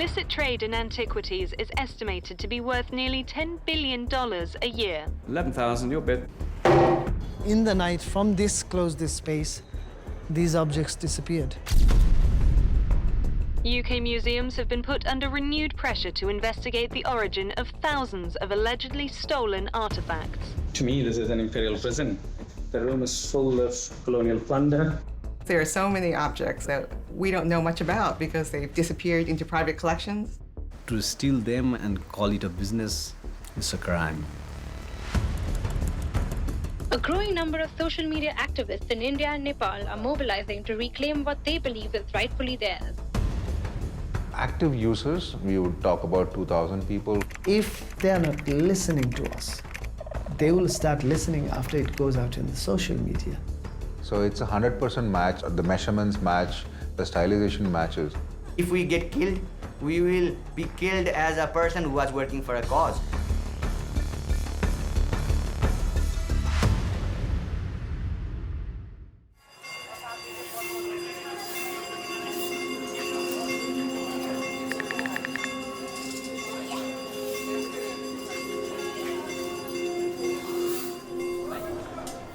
illicit trade in antiquities is estimated to be worth nearly $10 billion a year. 11,000, your bid. In the night, from this space, these objects disappeared. UK museums have been put under renewed pressure to investigate the origin of thousands of allegedly stolen artifacts. To me, this is an imperial prison. The room is full of colonial plunder. There are so many objects that we don't know much about because they've disappeared into private collections. To steal them and call it a business is a crime. A growing number of social media activists in India and Nepal are mobilizing to reclaim what they believe is rightfully theirs. Active users, we would talk about 2,000 people. If they are not listening to us, they will start listening after it goes out in the social media. So it's a 100% match. The measurements match, the stylization matches. If we get killed, we will be killed as a person who was working for a cause.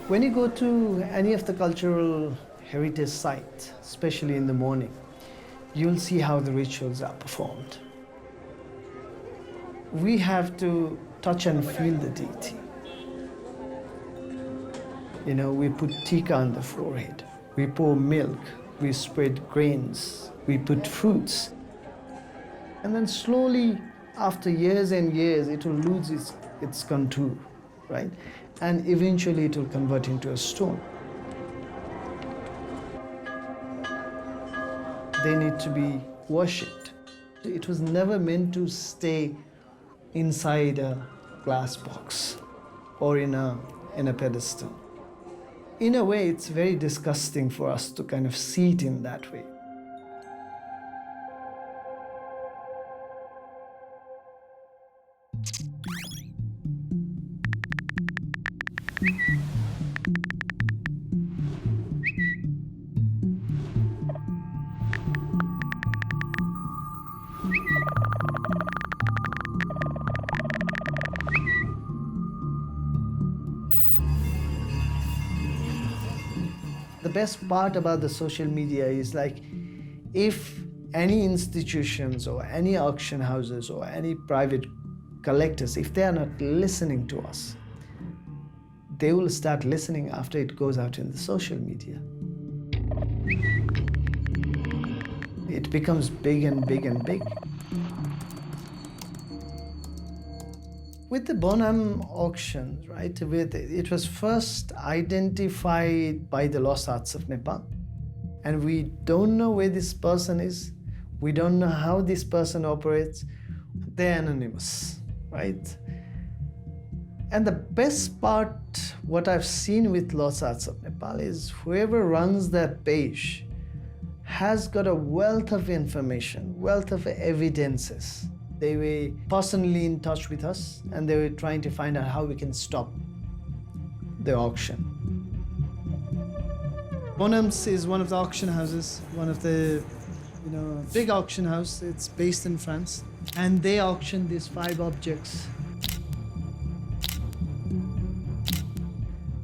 When you go to any of the cultural heritage sites, especially in the morning, you'll see how the rituals are performed. We have to touch and feel the deity. You know, we put tika on the forehead, we pour milk, we spread grains, we put fruits. And then slowly, after years and years, it will lose its contour, right? And eventually it will convert into a stone. They need to be worshipped. It was never meant to stay inside a glass box or in a pedestal. In a way, it's very disgusting for us to kind of see it in that way. The best part about the social media is like, if any institutions or any auction houses or any private collectors, if they are not listening to us, they will start listening after it goes out in the social media. It becomes big and big and big. With the Bonham auctions, right, it was first identified by the Lost Arts of Nepal. And we don't know where this person is. We don't know how this person operates. They're anonymous, right? And the best part, what I've seen with Lost Arts of Nepal is whoever runs that page has got a wealth of information, wealth of evidences. They were personally in touch with us and they were trying to find out how we can stop the auction. Bonham's is one of the auction houses, one of the big auction house. It's based in France. And they auctioned these 5 objects.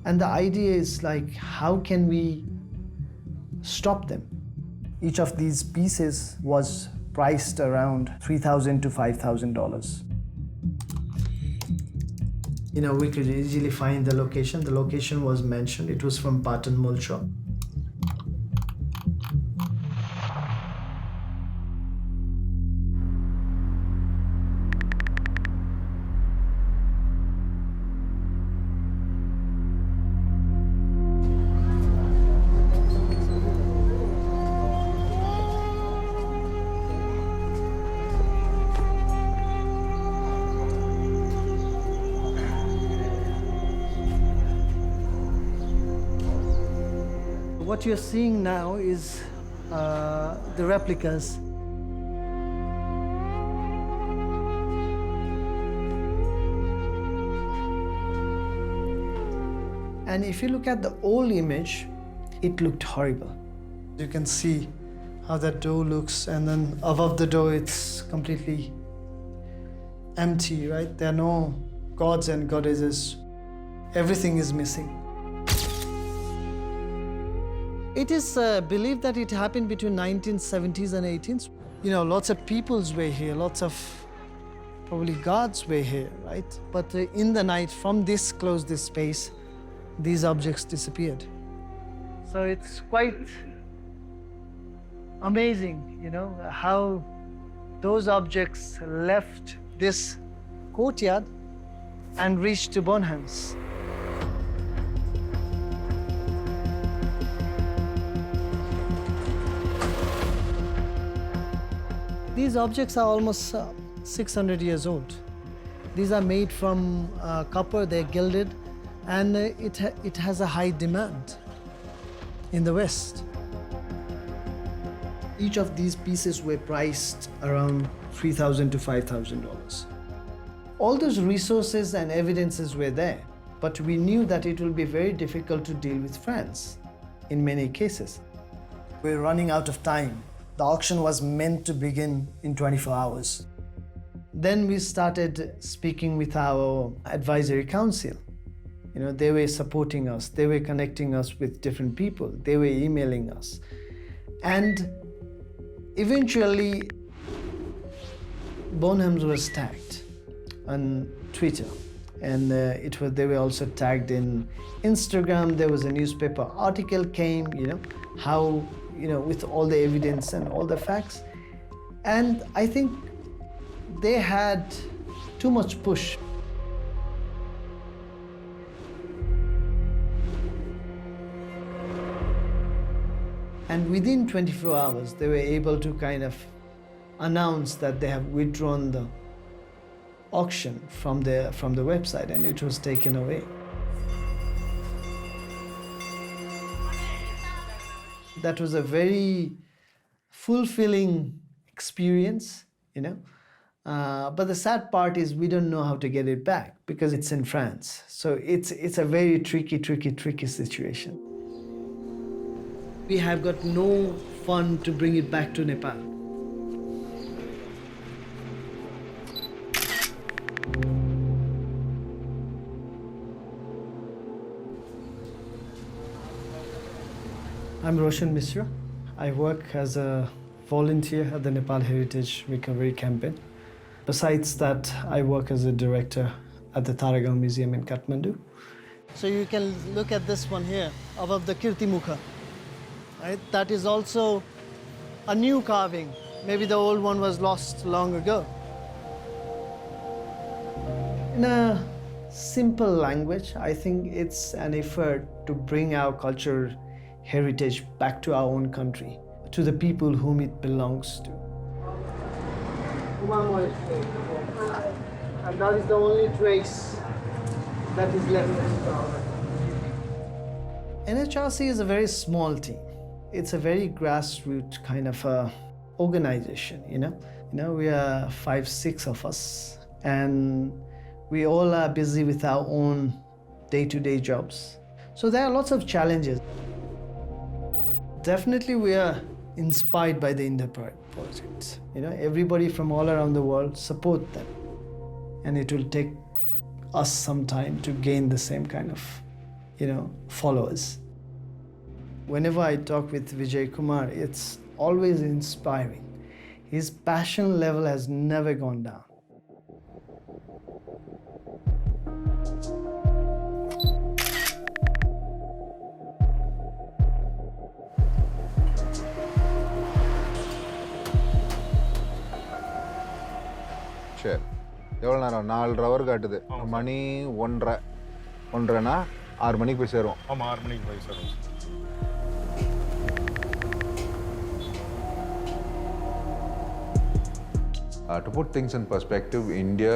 And the idea is like, how can we stop them? Each of these pieces was priced around $3,000 to $5,000. We could easily find the location. The location was mentioned. It was from Patan Mulcho. What you're seeing now is the replicas. And if you look at the old image, it looked horrible. You can see how that door looks, and then above the door it's completely empty, right? There are no gods and goddesses. Everything is missing. It is believed that it happened between 1970s and 18s. You know, lots of peoples were here, lots of probably gods were here, right? But in the night, from this space, these objects disappeared. So it's quite amazing, you know, how those objects left this courtyard and reached to Bonhams. These objects are almost 600 years old. These are made from copper, they're gilded, and it has a high demand in the West. Each of these pieces were priced around $3,000 to $5,000. All those resources and evidences were there, but we knew that it will be very difficult to deal with France in many cases. We're running out of time. The auction was meant to begin in 24 hours. Then we started speaking with our advisory council. You know, they were supporting us, they were connecting us with different people, they were emailing us. And eventually, Bonhams was tagged on Twitter, and they were also tagged in Instagram. There was a newspaper article came, you know, how, you know, with all the evidence and all the facts. And I think they had too much push. And within 24 hours, they were able to kind of announce that they have withdrawn the auction from the website, and it was taken away. That was a very fulfilling experience, you know. But the sad part is we don't know how to get it back because it's in France. So it's a very tricky situation. We have got no fund to bring it back to Nepal. I'm Roshan Mishra. I work as a volunteer at the Nepal Heritage Recovery Campaign. Besides that, I work as a director at the Taragaon Museum in Kathmandu. So you can look at this one here, above the Kirti Mukha. Right? That is also a new carving. Maybe the old one was lost long ago. In a simple language, I think it's an effort to bring our culture heritage back to our own country, to the people whom it belongs to. And that is the only trace that is left. NHRC is a very small team. It's a very grassroots kind of organization, you know. We are 5-6 of us, and we all are busy with our own day-to-day jobs. So there are lots of challenges. Definitely we are inspired by the Indo project. You know, everybody from all around the world support them. And it will take us some time to gain the same kind of, you know, followers. Whenever I talk with Vijay Kumar, it's always inspiring. His passion level has never gone down. Sure. எவ்வளோ நேரம் 4:30 hour காட்டுது. மணி 1:30. 1:30னா 6 மணிக்கு போய் சேருவோம். ஆமாம் 6 மணிக்கு போய் சேருவோம். To put things in perspective, India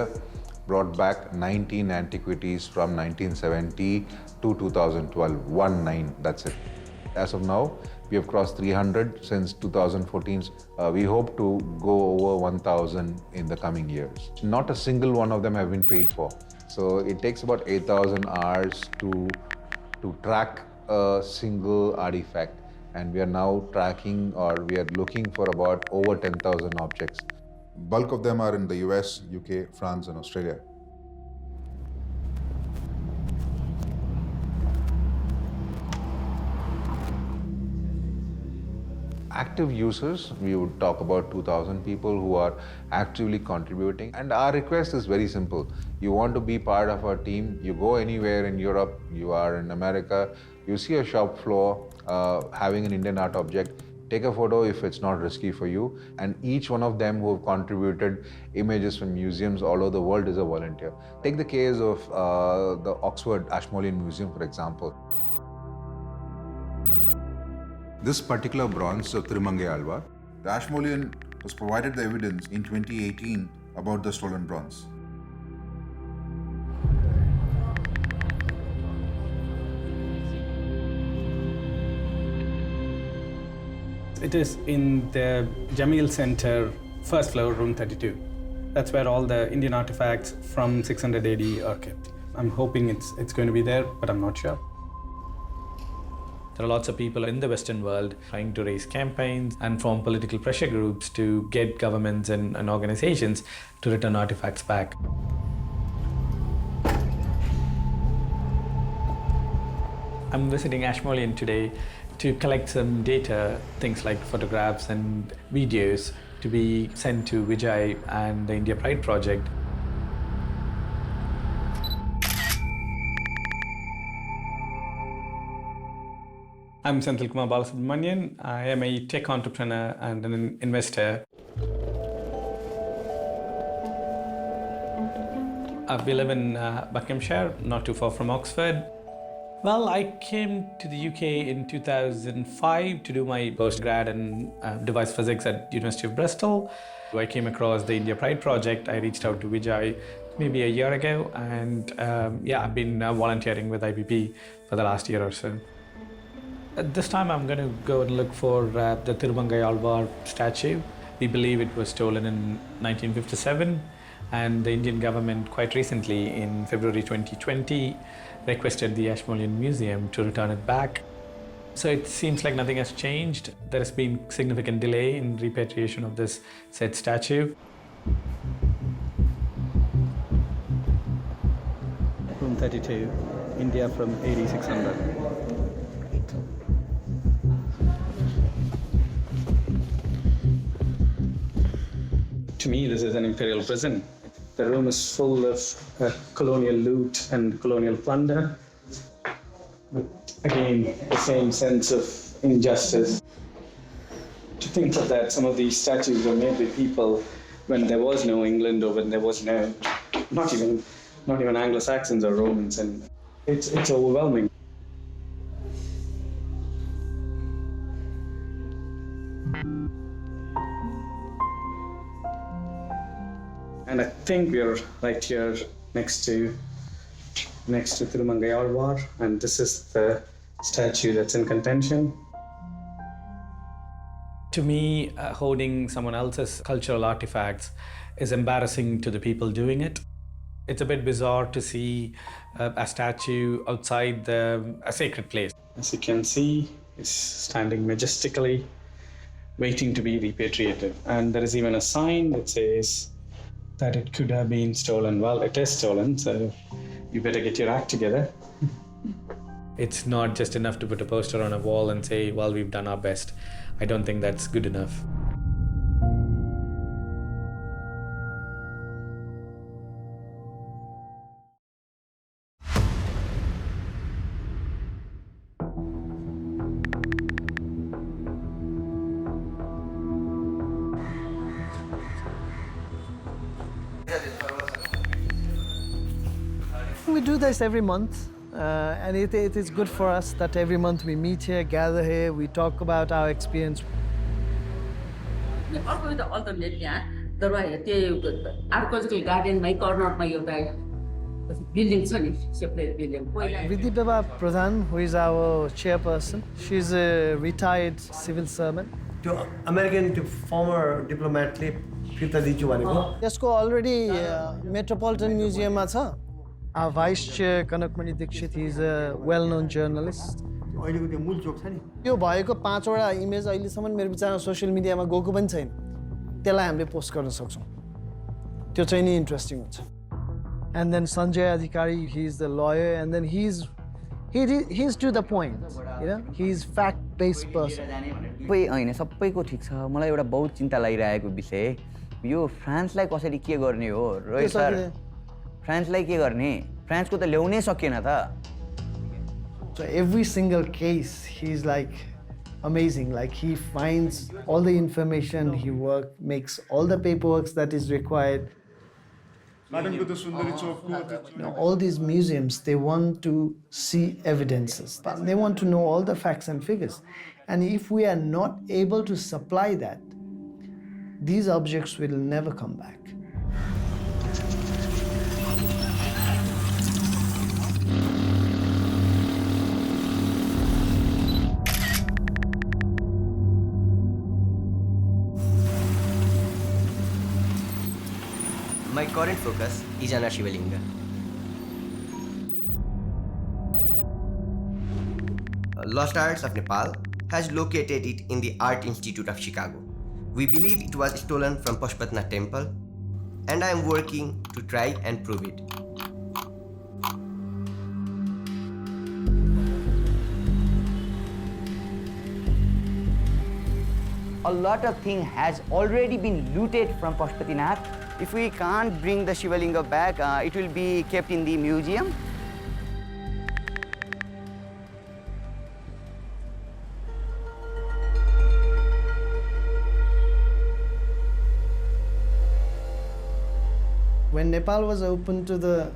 brought back 19 antiquities from 1970 to 2012. 19, that's it. As of now, we have crossed 300 since 2014. We hope to go over 1,000 in the coming years. Not a single one of them have been paid for. So it takes about 8,000 hours to track a single artifact. and we are now tracking, or we are looking for about over 10,000 objects. Bulk of them are in the US, UK, France, and Australia. Active users, we would talk about 2,000 people who are actively contributing. And our request is very simple. You want to be part of our team, you go anywhere in Europe, you are in America, you see a shop floor having an Indian art object, take a photo if it's not risky for you. And each one of them who have contributed images from museums all over the world is a volunteer. Take the case of the Oxford Ashmolean Museum, for example. This particular bronze of Tirumangai Alvar, the Ashmolean was provided the evidence in 2018 about the stolen bronze. It is in the Jameel Center, first floor, room 32. That's where all the Indian artifacts from 600 AD are kept. I'm hoping it's going to be there, but I'm not sure. There are lots of people in the Western world trying to raise campaigns and form political pressure groups to get governments and organizations to return artifacts back. I'm visiting Ashmolean today to collect some data, things like photographs and videos, to be sent to Vijay and the India Pride Project. I'm Senthil Kumar Balasubramanian. I am a tech entrepreneur and an investor. We live in Buckinghamshire, not too far from Oxford. Well, I came to the UK in 2005 to do my postgrad in device physics at University of Bristol. I came across the India Pride Project. I reached out to Vijay maybe a year ago, and I've been volunteering with IPP for the last year or so. This time I'm going to go and look for the Tirumangai Alvar statue. We believe it was stolen in 1957, and the Indian government quite recently in February 2020 requested the Ashmolean Museum to return it back. So it seems like nothing has changed. There has been significant delay in repatriation of this said statue. Room 32, India from AD 600. To me, this is an imperial prison. The room is full of colonial loot and colonial plunder. Again, the same sense of injustice. To think of that, some of these statues were made by people when there was no England, or when there was no, not even Anglo-Saxons or Romans, and it's overwhelming. And I think we're right here next to Tirumangai Alvar, and this is the statue that's in contention. To me, holding someone else's cultural artifacts is embarrassing to the people doing it. It's a bit bizarre to see a statue outside a sacred place. As you can see, it's standing majestically, waiting to be repatriated. And there is even a sign that says that it could have been stolen. Well, it is stolen, so you better get your act together. It's not just enough to put a poster on a wall and say, well, we've done our best. I don't think that's good enough. We do this every month, and it is good for us that every month we meet here, gather here, we talk about our experience. आर्कोलजिकल गार्डनमै कर्नरमा एउटा building छ नि separate building Vidibaba Pradhan, who is our chairperson, she's a retired civil servant. To American, to former diplomat, फिर्ता दिन्छु भनेको यसको already Metropolitan Museum मा छ. Our vice chair, Kanakmani Dixit, he is a well-known journalist. अहिलेको त्यो मूल चोक छ नि त्यो भएको 5 वटा इमेज अहिलेसम्म मेरो विचारमा सोसियल मिडियामा गएको पनि छैन त्यसलाई हामीले पोस्ट गर्न सक्छौँ त्यो चाहिँ नि इन्ट्रेस्टिङ हुन्छ end then Sanjay Adhikari he is the liar and then he is to the point you know he is fact based person सबै हैन सबैको ठिक छ मलाई एउटा बहुत चिन्ता लागिरहेको विषय यो फ्रान्सलाई कसरी के गर्ने हो रोहित सर फ्रान्सलाई के गर्ने फ्रान्सको त ल्याउनै सकिएन त So every single case, he's like amazing. Like he finds all the information, he makes all the paperwork that is required. You know, all these museums, they want to see evidences. They want to know all the facts and figures. And if we are not able to supply that, these objects will never come back. My current focus is on Shivalinga. Lost Arts of Nepal has located it in the Art Institute of Chicago. We believe it was stolen from Pashupatinath Temple, and I am working to try and prove it. A lot of things has already been looted from Pashupatinath. If we can't bring the Shivalinga back, it will be kept in the museum. When Nepal was open to the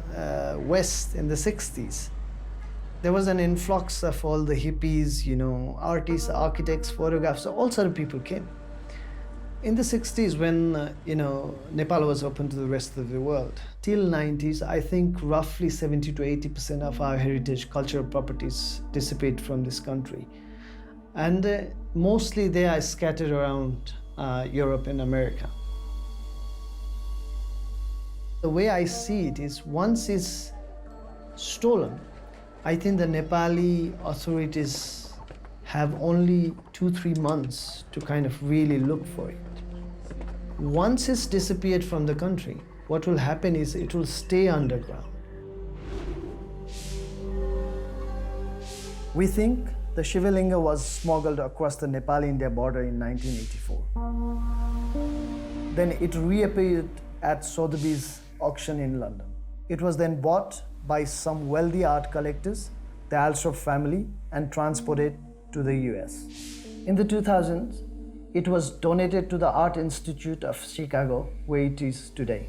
West in the 60s, there was an influx of all the hippies, you know, artists, architects, photographers, all sort of people came. In the 60s, when you know, Nepal was open to the rest of the world, till 90s, I think roughly 70 to 80% of our heritage cultural properties dissipate from this country. And mostly they are scattered around Europe and America. The way I see it is, once it's stolen, I think the Nepali authorities have only 2-3 months to kind of really look for it. Once it's disappeared from the country, what will happen is it will stay underground. We think the Shivalinga was smuggled across the Nepal-India border in 1984. Then it reappeared at Sotheby's auction in London. It was then bought by some wealthy art collectors, the Alsop family, and transported to the US. In the 2000s, it was donated to the Art Institute of Chicago, where it is today.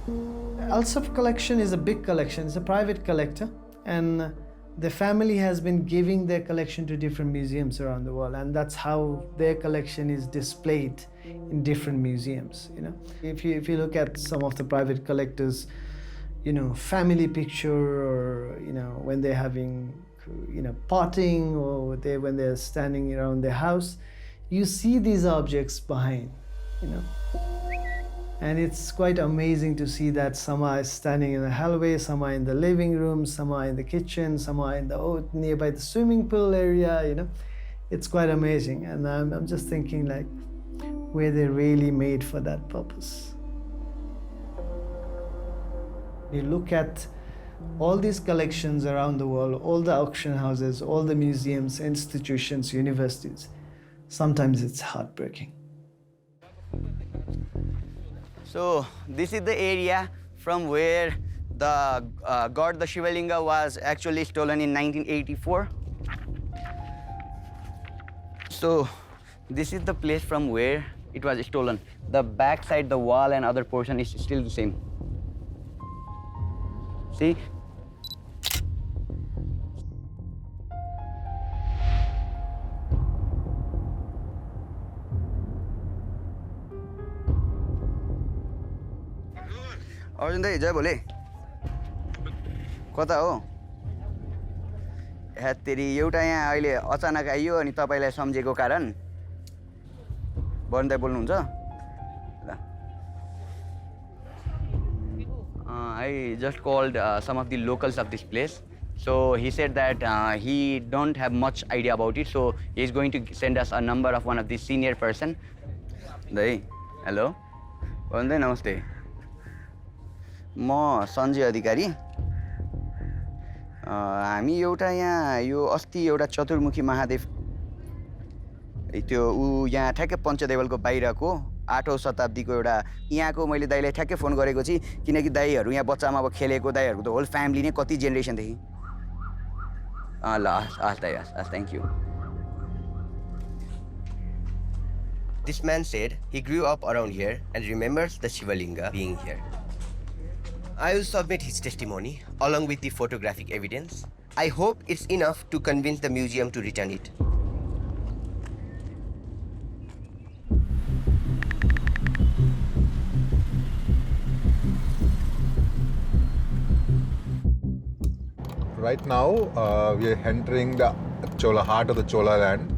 The Alsop collection is a big collection. It's a private collector, and the family has been giving their collection to different museums around the world, and that's how their collection is displayed in different museums. You know, if you look at some of the private collectors, you know, family picture, or you know, when they're having, you know, partying, or when they're standing around their house, you see these objects behind, you know. And it's quite amazing to see that some are standing in the hallway, some are in the living room, some are in the kitchen, some are in the nearby the swimming pool area, you know. It's quite amazing, and I'm just thinking, like, were they really made for that purpose? You look at all these collections around the world, all the auction houses, all the museums, institutions, universities. Sometimes it's heartbreaking. So this is the area from where the god, the Shivalinga, was actually stolen in 1984. So this is the place from where it was stolen. The back side, the wall and other portion is still the same. See? Arjun दाइ जय भोले कता हो हेत्तेरी एउटा यहाँ अहिले अचानक आइयो अनि तपाईलाई सम्झेको कारण वरुण दाइ बोल्नुहुन्छ ल I just called some of the locals of this place. So he said that he don't have much idea about it. So he's going to send us a number of one of the senior person. Dai, hello. Vandai, namaste. म सञ्जय अधिकारी हामी एउटा यहाँ यो अस्ति एउटा चतुर्मुखी महादेव त्यो ऊ यहाँ ठ्याक्कै पञ्चदेवलको बाहिरको 8औं शताब्दीको एउटा यहाँको मैले दाइलाई ठ्याक्कै फोन गरेको छु किनकि दाइहरू यहाँ बच्चामा अब खेलेको दाइहरूको त होल फ्यामिली नै कति जेनेरेसनदेखि ल हस् दाइ हस् thank you. This man said he grew up around here and remembers the Shivalinga being here. I will submit his testimony along with the photographic evidence. I hope it's enough to convince the museum to return it. Right now, we are entering the Chola heart of the Chola land.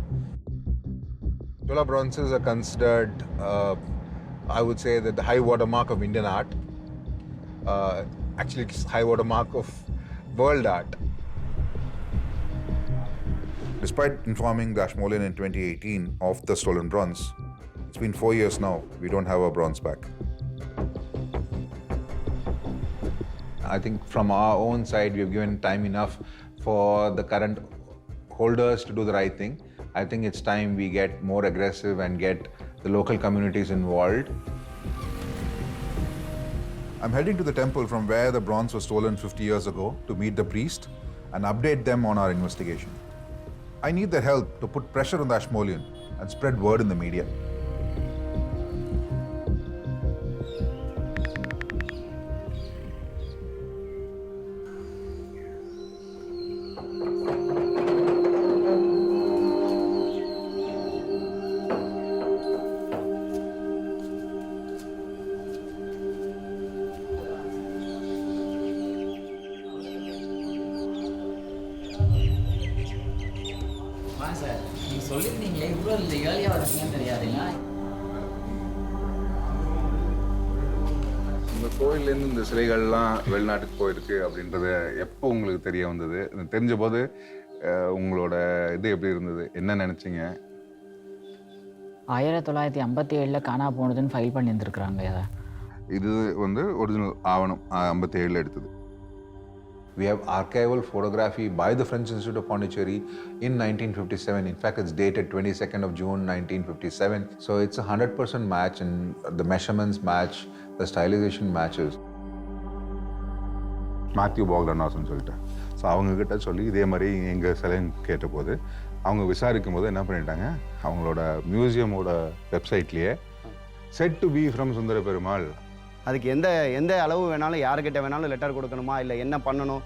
Chola bronzes are considered, I would say, that the high watermark of Indian art. Actually, it's high watermark of world art. Despite informing the Ashmolean in 2018 of the stolen bronze, it's been 4 years now. We don't have our bronze back. I think from our own side, we've given time enough for the current holders to do the right thing. I think it's time we get more aggressive and get the local communities involved. I'm heading to the temple from where the bronze was stolen 50 years ago to meet the priest and update them on our investigation. I need their help to put pressure on the Ashmolean and spread word in the media. இந்த கோயிலேருந்து இந்த சிலைகள்லாம் வெளிநாட்டுக்கு போயிருக்கு அப்படின்றது எப்போ உங்களுக்கு தெரிய வந்தது? தெரிஞ்ச போது உங்களோட இது எப்படி இருந்தது? என்ன நினைச்சீங்க? 1957ல காணா போனதுன்னு ஃபைல் பண்ணியிருந்துருக்குறாங்க. இது வந்து ஒரிஜினல் ஆவணம் 57ல எடுத்தது. We have archival photography by the French Institute of Pondicherry in 1957. In fact, it's dated 22nd of June 1957. So it's a 100% match, and the measurements match, the stylization matches. Matthew Bogdanosன்னு சொல்லிட்டு so அவங்கக்கிட்ட சொல்லி இதே மாதிரி எங்கள் சிலைன்னு கேட்டபோது அவங்க விசாரிக்கும் போது என்ன பண்ணிட்டாங்க, அவங்களோட மியூசியமோட வெப்சைட்லேயே செட் டு பி ஃப்ரம் சுந்தர பெருமாள். அதுக்கு எந்த அளவு வேணாலும் யாருக்கிட்ட வேணாலும் லெட்டர் கொடுக்கணுமா இல்லை என்ன பண்ணணும்?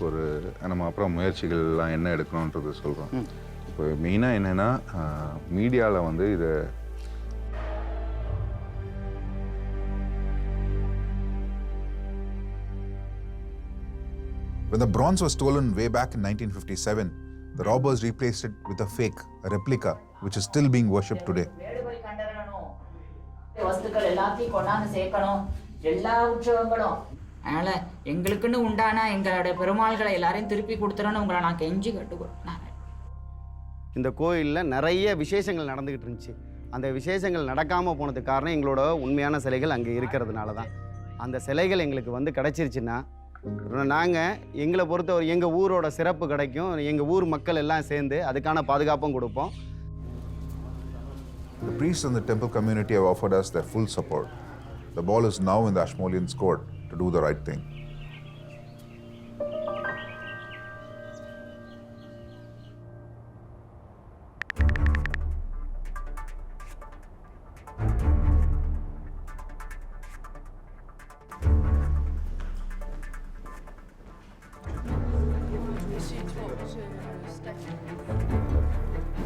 ஒரு நம்ம அப்புறம் முயற்சிகள்லாம் என்ன எடுக்கணுன்றது சொல்கிறோம். இப்போ மெயினாக என்னென்னா மீடியாவில் வந்து இதை When the bronze was stolen way back in 1957, the robbers replaced it with a fake, a replica, which is still being worshipped today. வஸ்துக்கள் எல்லாத்தையும் கொண்டாந்து சேர்க்கணும் எல்லா உற்சவங்களும். அதனால் எங்களுக்குன்னு உண்டான எங்களுடைய பெருமாள்களை எல்லாரையும் திருப்பி கொடுத்துறோன்னு உங்களை நான் கெஞ்சி கட்டுக்கொடுத்தேன். இந்த கோயிலில் நிறைய விசேஷங்கள் நடந்துக்கிட்டு இருந்துச்சு. அந்த விசேஷங்கள் நடக்காமல் போனதுக்கு காரணம் எங்களோட உண்மையான சிலைகள் அங்கே இருக்கிறதுனால தான். அந்த சிலைகள் எங்களுக்கு வந்து கிடச்சிருச்சுன்னா நாங்கள் எங்களை பொறுத்தவரை எங்கள் ஊரோட சிறப்பு கிடைக்கும். எங்கள் ஊர் மக்கள் எல்லாம் சேர்ந்து அதுக்கான பாதுகாப்பும் கொடுப்போம். The priests and the temple community have offered us their full support. The ball is now in the Ashmoleans' court to do the right thing.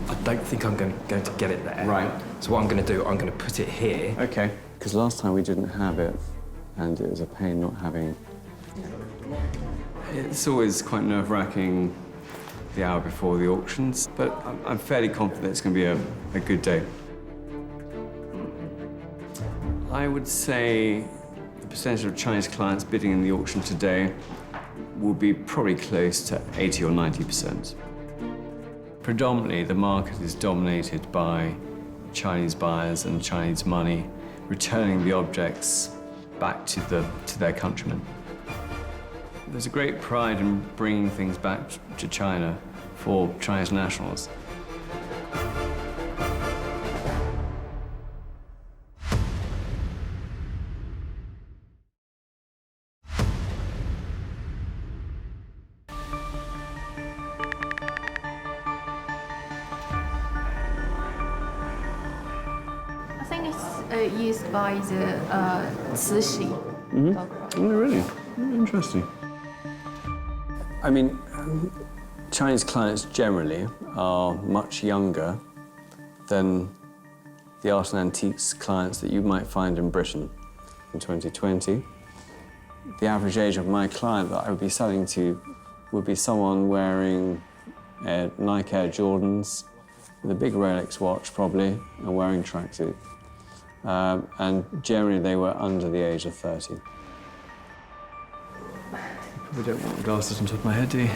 I don't think I'm going to get it there. Right. So what I'm going to do, I'm going to put it here. Okay. Because last time we didn't have it, and it was a pain not having. It's always quite nerve-wracking the hour before the auctions, but I'm fairly confident it's going to be a good day. I would say the percentage of Chinese clients bidding in the auction today will be probably close to 80 or 90%. Predominantly, the market is dominated by Chinese buyers and Chinese money returning the objects back to their countrymen. There's a great pride in bringing things back to China for Chinese nationals. I think it's used by the Cixi. Oh, really? Interesting. I mean, Chinese clients generally are much younger than the art and antiques clients that you might find in Britain in 2020. The average age of my client that I would be selling to would be someone wearing Nike Air Jordans with a big Rolex watch probably and wearing tracksuit. And generally they were under the age of 30. We don't want glasses on top of my head, do you?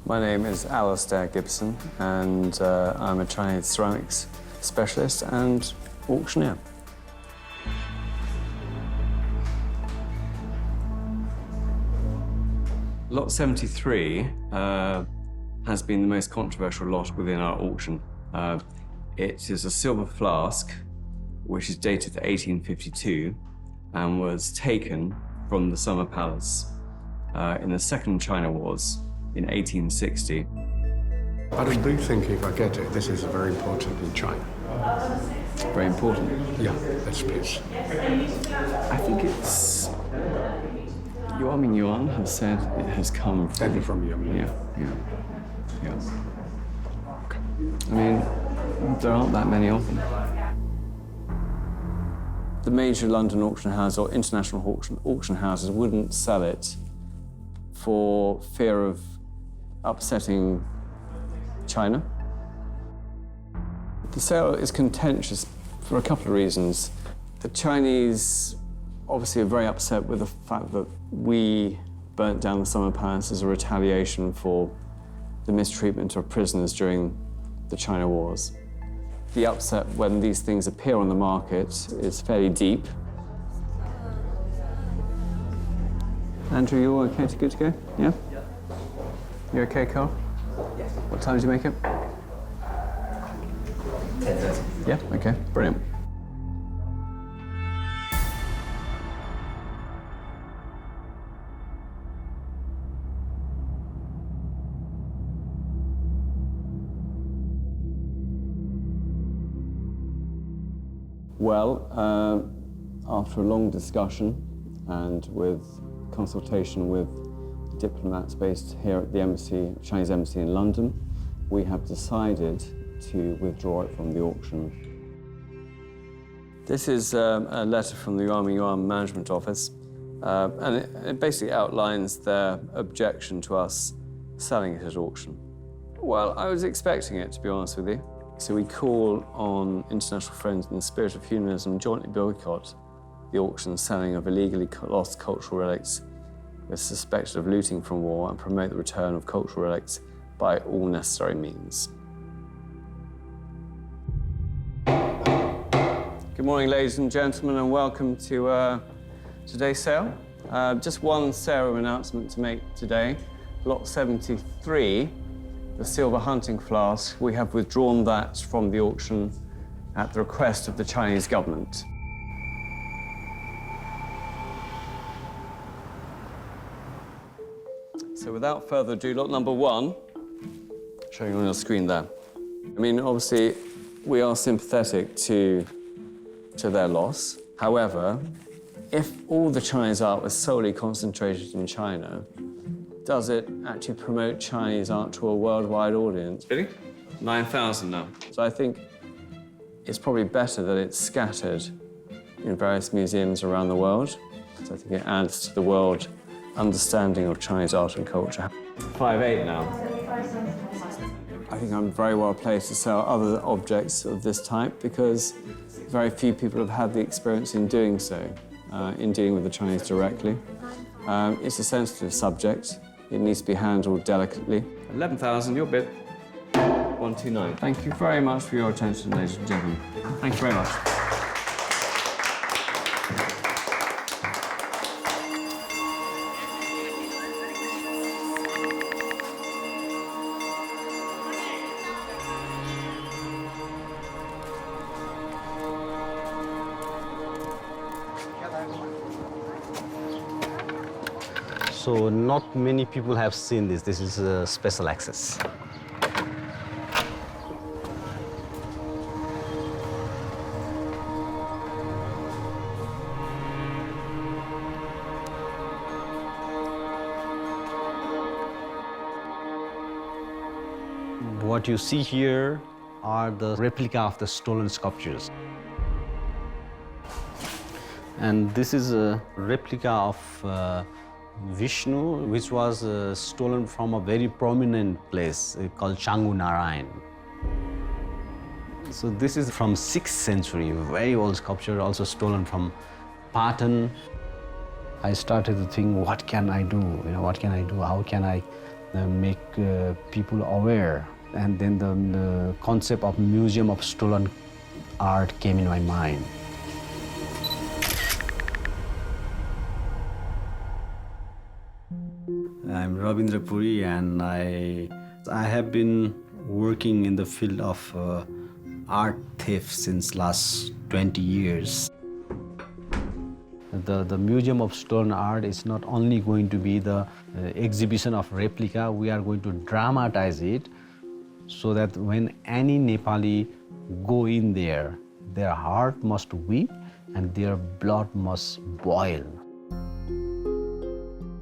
My name is Alistair Gibson, and I'm a Chinese ceramics specialist and auctioneer. Lot 73 has been the most controversial lot within our auction. It is a silver flask, which is dated to 1852 and was taken from the Summer Palace in the Second China Wars in 1860. But I do think if I get it, this is very important in China. Very important? Yeah, yes, please. I think it's... Yuan have said it has come from Yuan. Yeah. Okay. I mean, there aren't that many of them. The major London auction houses or international auction houses wouldn't sell it for fear of upsetting China. The sale is contentious for a couple of reasons. The Chinese obviously are very upset with the fact that we burnt down the Summer Palace as a retaliation for the mistreatment of prisoners during the China Wars. The upset when these things appear on the market is fairly deep. Andrew, you all okay good to go? Yeah? You okay, Carl? Yes. What time did you make it? 10:30. Yeah, okay, brilliant. Well, after a long discussion and with consultation with diplomats based here at the embassy, Chinese embassy in London, we have decided to withdraw it from the auction. This is a letter from the Yuan Management Office, and it basically outlines their objection to us selling it at auction. Well, I was expecting it, to be honest with you. So we call on international friends in the spirit of humanism jointly boycott the auction selling of illegally lost cultural relics we're suspected of looting from war and promote the return of cultural relics by all necessary means. Good morning, ladies and gentlemen, and welcome to today's sale. Just one sale announcement to make today. Lot 73, the silver hunting flask, we have withdrawn that from the auction at the request of the Chinese government. So without further ado, lot number 1, showing on your screen there. I mean, obviously, we are sympathetic to their loss. However, if all the Chinese art was solely concentrated in China, does it actually promote Chinese art to a worldwide audience? Really? 9,000 now. So I think it's probably better that it's scattered in various museums around the world. So I think it adds to the world understanding of Chinese art and culture. 5.8 now. I think I'm very well placed to sell other objects of this type because very few people have had the experience in doing so, in dealing with the Chinese directly. It's a sensitive subject. It needs to be handled delicately. 11,000, your bid. 129. Thank you very much for your attention, ladies and gentlemen. Thank you very much. So not many people have seen this. This is special access. What you see here are the replica of the stolen sculptures. And this is a replica of Vishnu, which was stolen from a very prominent place called Changu Narayan. So this is from 6th century, very old sculpture, also stolen from Patan. I started to think, what can I do? What can I do? How can I make people aware? And then the concept of Museum of Stolen Art came in my mind. I'm Ravindra Puri, and I have been working in the field of art theft since last 20 years. The Museum of Stolen Art is not only going to be the exhibition of replica, we are going to dramatize it so that when any Nepali go in there, their heart must weep and their blood must boil.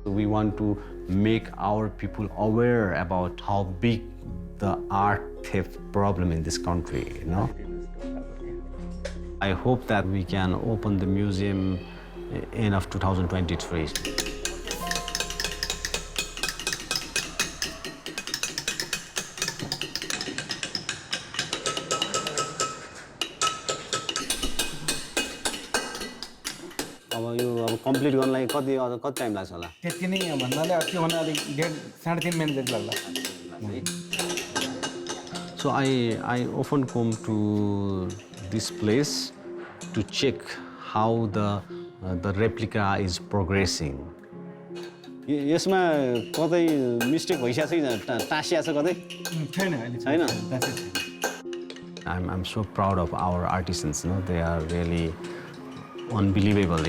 We want to make our people aware about how big the art theft problem in this country, I hope that we can open the museum end of 2023. Complete गर्नलाई कति time लाग्छ होला? त्यति नै भन्नाले त्यो भने अलि 3.5 मिनेट जति लाग्ला. So I often come to this place to check how the replica is progressing. यसमा कतै मिस्टेक भइसक्यो छ टाँसिया छ कतै? छैन अहिले. छैन. I'm so proud of our artisans, they are really unbelievable,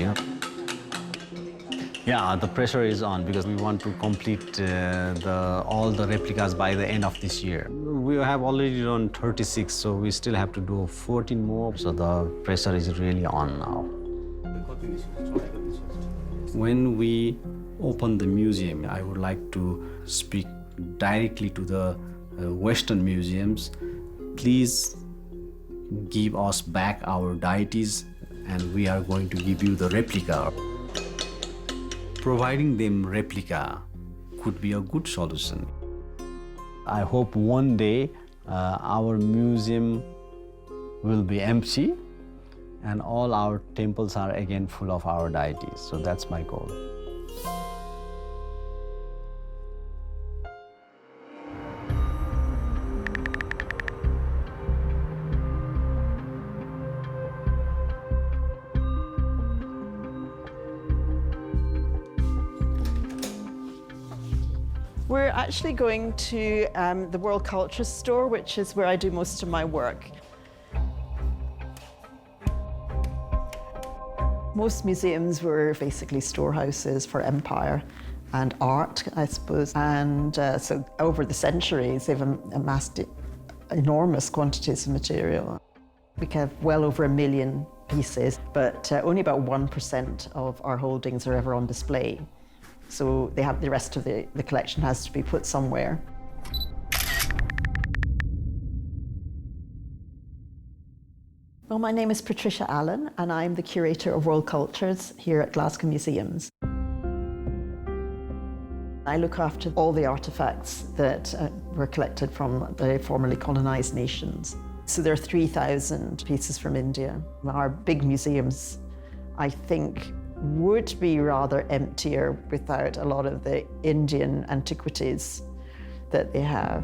Yeah, the pressure is on because we want to complete all the replicas by the end of this year. We have already done 36, so we still have to do 14 more. So the pressure is really on now. When we open the museum, I would like to speak directly to the Western museums. Please give us back our deities, and we are going to give you the replica. Providing them replica could be a good solution. I hope one day our museum will be empty and all our temples are again full of our deities. So that's my goal. We're actually going to the World Culture Store, which is where I do most of my work. Most museums were basically storehouses for empire and art, I suppose. And so over the centuries, they've amassed enormous quantities of material. We have well over 1 million pieces, but only about 1% of our holdings are ever on display. So they have the rest of the collection has to be put somewhere. Well, my name is Patricia Allen, and I'm the curator of World Cultures here at Glasgow Museums. I look after all the artefacts that were collected from the formerly colonized nations. So there are 3,000 pieces from India. Our big museums, I think, would be rather emptier without a lot of the Indian antiquities that they have.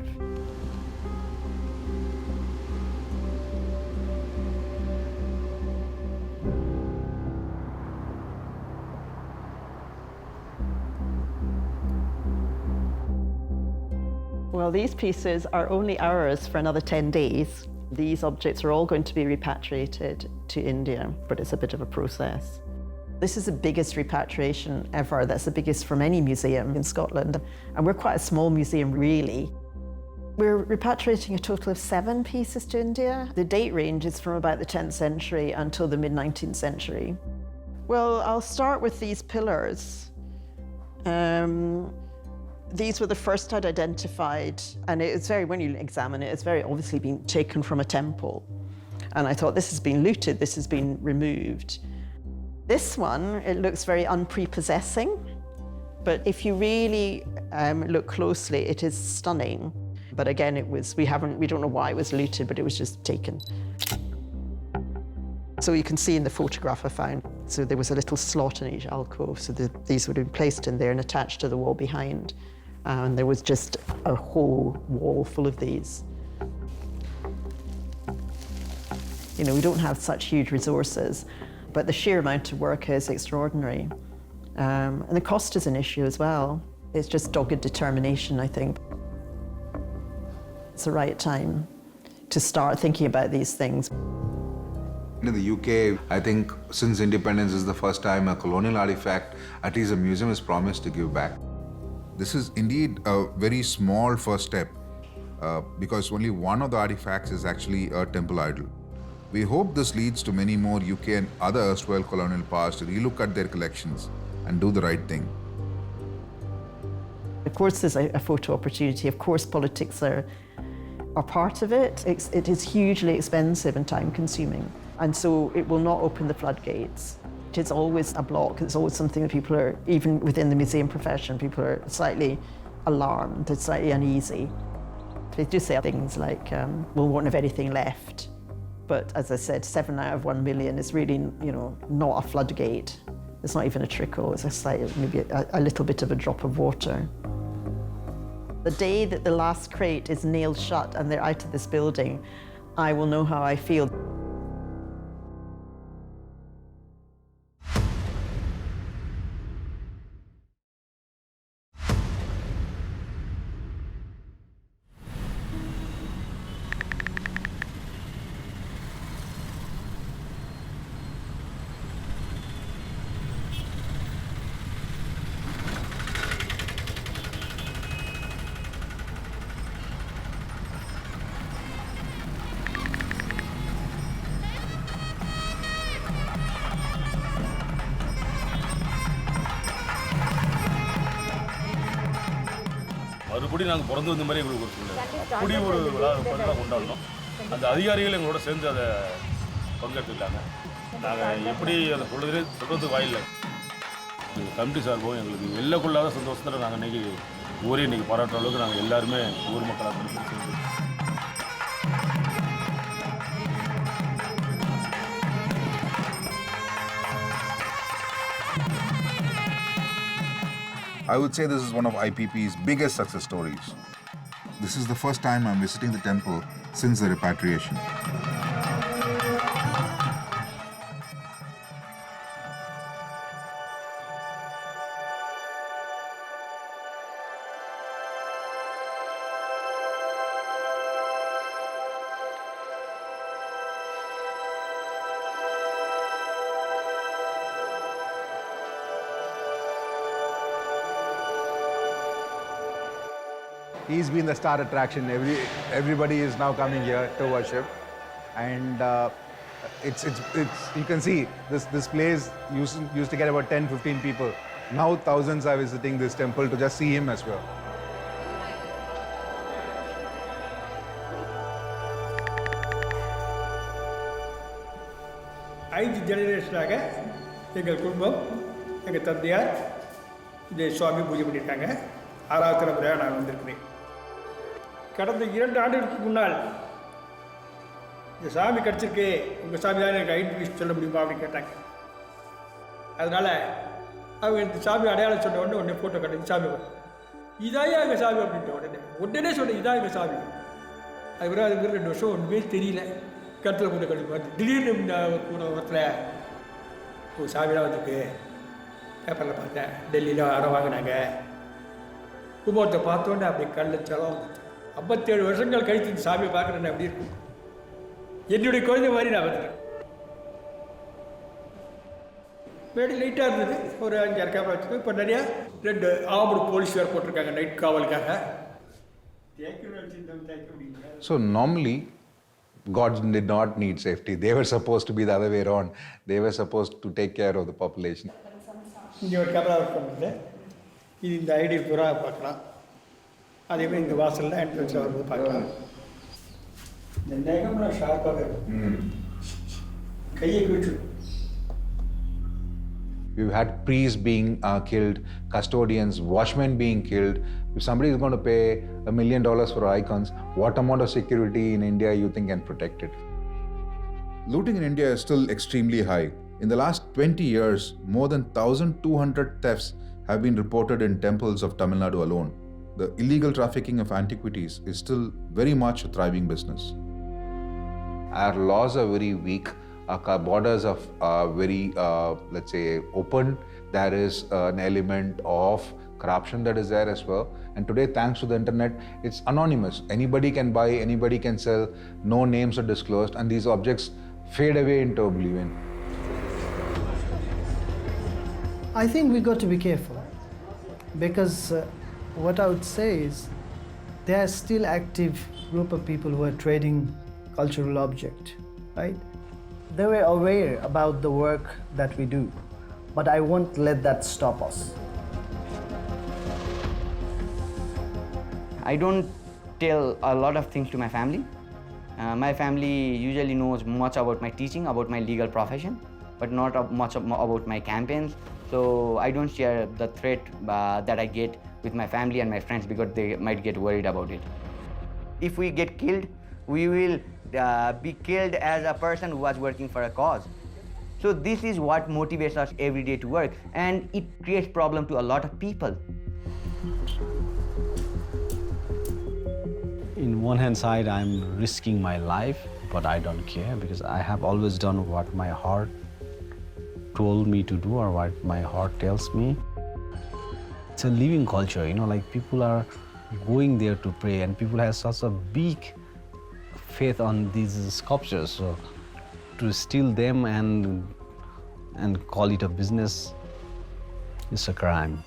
Well, these pieces are only ours for another 10 days. These objects are all going to be repatriated to India, but it's a bit of a process. This is the biggest repatriation ever. That's the biggest from any museum in Scotland. And we're quite a small museum, really. We're repatriating a total of 7 pieces to India. The date range is from about the 10th century until the mid-19th century. Well, I'll start with these pillars. These were the first I'd identified, and it's very, when you examine it, it's very obviously been taken from a temple. And I thought, this has been looted, this has been removed. This one, it looks very unprepossessing, but if you really look closely, it is stunning. But again, we don't know why it was looted, but it was just taken. So you can see in the photograph I found, so there was a little slot in each alcove, so these would have been placed in there and attached to the wall behind. And there was just a whole wall full of these. You know, we don't have such huge resources, but the sheer amount of work is extraordinary. And the cost is an issue as well. It's just dogged determination, I think. It's the right time to start thinking about these things. In the UK, I think since independence is the first time a colonial artifact, at least a museum is promised to give back. This is indeed a very small first step because only one of the artifacts is actually a temple idol. We hope this leads to many more UK and other erstwhile colonial powers to relook at their collections and do the right thing. Of course there's a photo opportunity, of course politics are part of it. It is hugely expensive and time consuming, and so it will not open the floodgates. It is always a block, it's always something that people are, even within the museum profession, people are slightly alarmed, they're slightly uneasy. They do say things like, we won't have anything left. But as I said, 7 out of 1 million is really, you know, not a floodgate. It's not even a trickle, it's just like maybe a little bit of a drop of water. The day that the last crate is nailed shut and they're out of this building, I will know how I feel. மறுபடி நாங்கள் பிறந்து வந்த மாதிரி எங்களுக்கு ஒரு சூழ்நிலை அப்படி ஒரு விழா கொண்டாடணும் அந்த அதிகாரிகள் எங்களோட சேர்ந்து அதை பங்கெடுத்துக்கிட்டாங்க நாங்கள் எப்படி அதை சொல்கிறதுக்கு வாயில்லை எங்கள் கமிட்டி சார்போம் எங்களுக்கு எல்லக்குள்ளாத சந்தோஷத்தில் நாங்கள் இன்றைக்கி ஊரே இன்றைக்கி பாராட்டுற அளவுக்கு நாங்கள் எல்லாருமே ஊர் மக்களாக சேர்ந்து I would say this is one of IPP's biggest success stories. This is the first time I'm visiting the temple since the repatriation. He's been the star attraction. Everybody is now coming here to worship, and it's you can see this place used to get about 10-15 people. Now thousands are visiting this temple to just see him as well. ஐந்து ஜெனரேஷனாக எங்கள் குடும்பம் எங்கள் தந்தையார் இந்த சுவாமி பூஜை பண்ணிட்டாங்க. 6வது தலைமுறையாக நான் வந்திருக்கிறேன். கடந்த 2 ஆண்டுகளுக்கு முன்னால் இந்த சாமி கிடச்சிருக்கு, உங்கள் சாமி தான் எனக்கு ஐடென்டிஃபை சொல்ல முடியுமா அப்படின்னு கேட்டாங்க. அதனால் அவங்க இந்த சாமி அடையாளம் சொன்ன உடனே ஃபோட்டோ காட்டி சாமி இதாயா எங்கள் சாமி அப்படின்ட்டு உடனே சொன்னேன் இதான் எங்கள் சாமி. அதுக்கப்புறம் அதுக்கு 2 வருஷம் ஒன்றுமே தெரியல. கருத்தில் போட்டு கட்டி பார்த்து திடீர்னு கூட ஒருத்தில் ஒரு சாமிலாம் வந்துருக்கு, பேப்பரில் பார்த்தேன், டெல்லியில் அடம் வாங்கினாங்க. கும்பகோணத்தை பார்த்தோன்னே அப்படி கல்ல செலம் வந்துச்சு. 57 வருஷங்கள் கழித்து இந்த சாமியை பார்க்குறேன்னு அப்படி இருக்கும். என்னுடைய குழந்தை மாதிரி நான் வந்துட்டேன். மேடி லைட்டாக இருந்தது, ஒரு 5-6 கேமரா வச்சுருக்கோம். இப்போ நிறையா 2 ஆம்படு போலீஸ் வேறு போட்டிருக்காங்க night காவலுக்காக. So normally, gods did not need safety. They were supposed to be the other way around. They were supposed to take care of the population. இங்கே ஒரு கேமரா ஒர்க் பண்ணுறது, இது இந்த ஐடி பூரா பார்க்கலாம். அதேமாதிரி இந்த வாசலில் என்ட்ரன்ஸில் வரும்போது பார்க்கலாம். இந்த நேகம்லாம் ஷார்ப்பாக இருக்கும், கையை கிழிச்சு. We've had priests being killed, custodians, watchmen being killed. If somebody is going to pay $1 million for icons, what amount of security in India you think can protect it? Looting in India is still extremely high. In the last 20 years, more than 1,200 thefts have been reported in temples of Tamil Nadu alone. The illegal trafficking of antiquities is still very much a thriving business. Our laws are very weak. Our borders are very, let's say, open. There is an element of corruption that is there as well. And today, thanks to the internet, it's anonymous. Anybody can buy, anybody can sell, no names are disclosed, and these objects fade away into oblivion. I think we got to be careful because what I would say is there are still active group of people who are trading cultural object, right? They were aware about the work that we do, but I won't let that stop us. I don't tell a lot of things to my family. My family usually knows much about my teaching, about my legal profession, but not much about my campaigns. So I don't share the threat that I get with my family and my friends because they might get worried about it. If we get killed, we will be killed as a person who was working for a cause. So this is what motivates us every day to work, and it creates problem to a lot of people. In one hand side, I'm risking my life, but I don't care because I have always done what my heart told me to do or what my heart tells me. It's a living culture, like people are going there to pray and people have such a big faith on these sculptures. So to steal them and call it a business is a crime.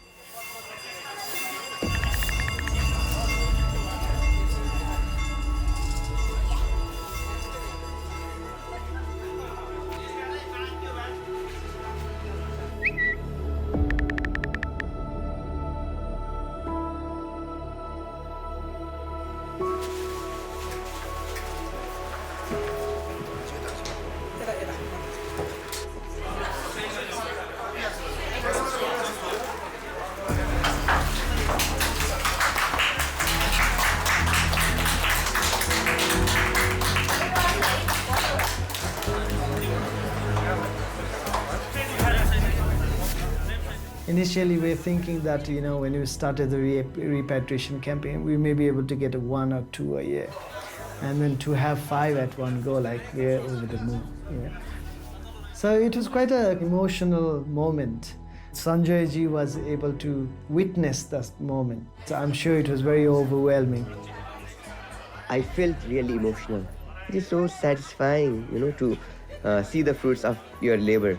Initially, we're thinking that, when we started the repatriation campaign, we may be able to get 1 or 2 a year. And then to have 5 at one go, like we're over the moon. So it was quite an emotional moment. Sanjay ji was able to witness that moment. So I'm sure it was very overwhelming. I felt really emotional. It is so satisfying, to see the fruits of your labor.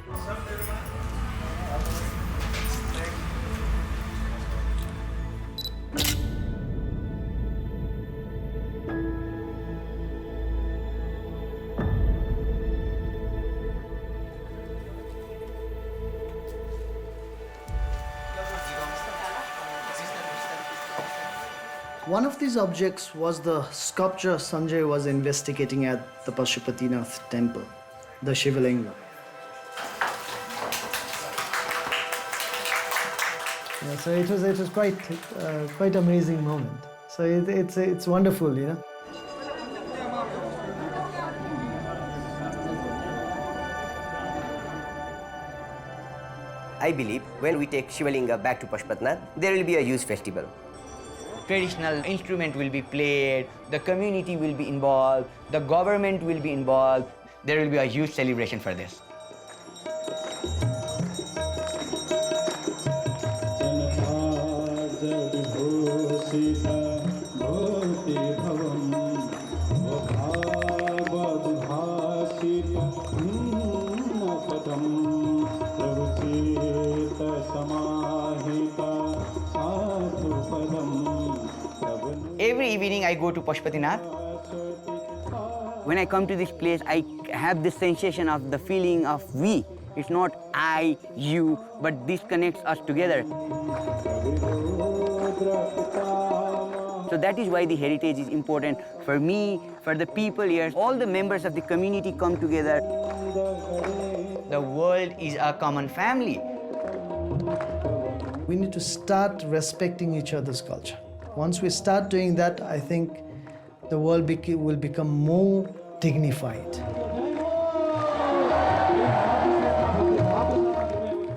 One of these objects was the sculpture Sanjay was investigating at the Pashupatinath temple, the Shivalinga. So it was quite amazing moment. So it's wonderful, you know. I believe when we take Shivalinga back to Pashupatinath, there will be a huge festival. Traditional instrument will be played, the community will be involved, the government will be involved. There will be a huge celebration for this. Every evening I go to Pashupatinath. When I come to this place, I have this sensation of the feeling of we. It's not I, you, but this connects us together. So that is why the heritage is important for me, for the people here. All the members of the community come together. The world is a common family. We need to start respecting each other's culture. Once we start doing that, I think the world will become more dignified.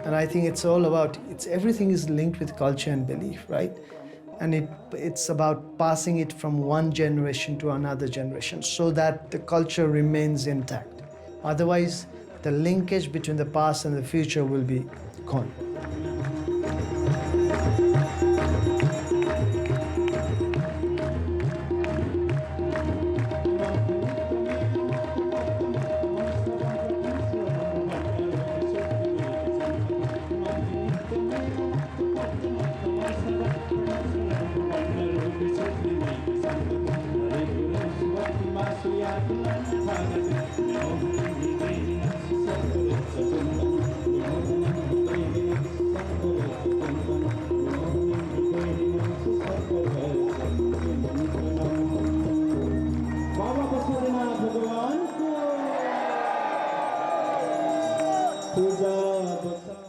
And I think it's all about, everything is linked with culture and belief, right? And it's about passing it from one generation to another generation so that the culture remains intact. Otherwise, the linkage between the past and the future will be gone. भगवान को पूजा